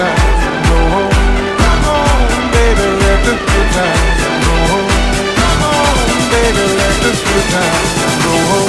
times roll. Come on, baby, let the good times roll. Come on, baby, let the good times roll.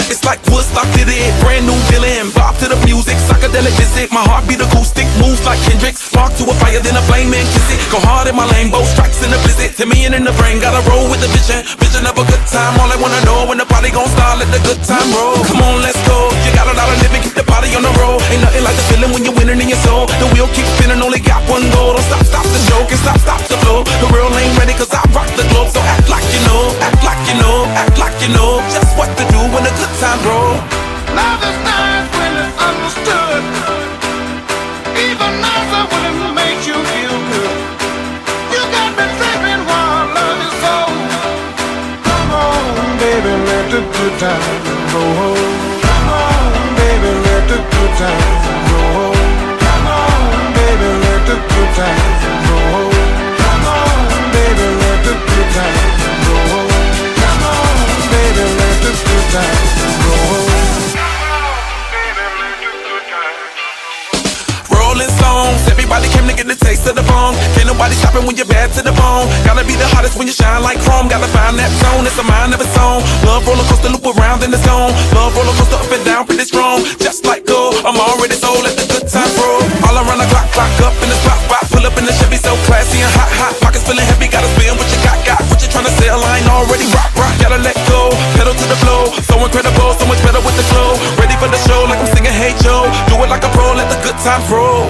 It's like Woodstock did it, brand new feeling. Bob to the music, psychedelic visit. My heartbeat acoustic, moves like Kendrick. Spark to a fire, then a flame and kiss it. Go hard in my lane, both strikes in the blizzard. 10 million in the brain, gotta roll with the vision. Vision of a good time, all I wanna know when the party gon' start, let the good time roll. Come on, let's go, you got a lot of living, keep the party on the road. Ain't nothing like the feeling when you're winning in your soul. The wheel keeps spinning, only got one goal. Don't stop, stop the joke, and stop, stop the flow. The real ain't ready, cause I rock the globe. So act like you know, act like you know, act like you know just what to do when the good time roll. Love is nice when it's understood. Even nicer when it makes you feel good. You got me tripping while love is so. Come on, baby, let the good times roll. Come on, baby, let the good times roll. Come on, baby, let the good times roll. Come on, baby, let the good times roll. Come on, baby, let the good times roll. Rolling songs, everybody came to get the taste of the bone. Can't nobody stop it when you're bad to the bone. Gotta be the hottest when you shine like chrome. Gotta find that zone, it's a mind of its own. Love roller coaster, loop around in the zone. Love roller coaster, up and down, pretty strong. Just like gold, I'm already sold, let the good time roll. All around the clock, clock up in the spot, spot. Pull up in the Chevy, so classy and hot, hot. Pockets feeling heavy, gotta spend what you got. What you tryna sell, I ain't already rock, rock. Gotta let go, pedal to the flow. So incredible, so much better with the flow. Ready for the show, like I'm singing Hey Joe. Do it like a pro, let the good times roll.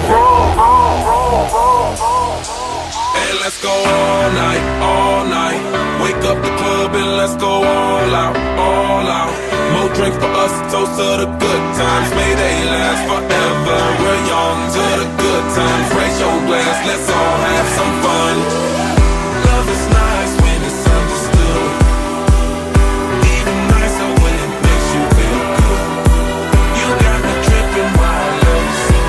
Hey, let's go all night, all night. Wake up the club and let's go all out, all out. More drinks for us, toast to the good times. May they last forever. We're young to the good times. Raise your glass, let's all have some fun. Love is nice when it's understood. Even nicer when it makes you feel good. You got me tripping while love is so.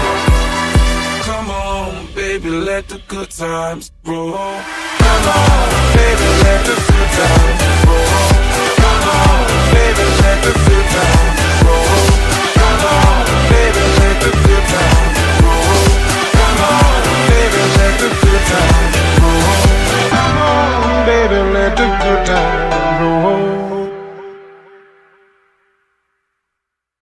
Come on, baby, let the good times roll. Come on, baby, let the good times roll.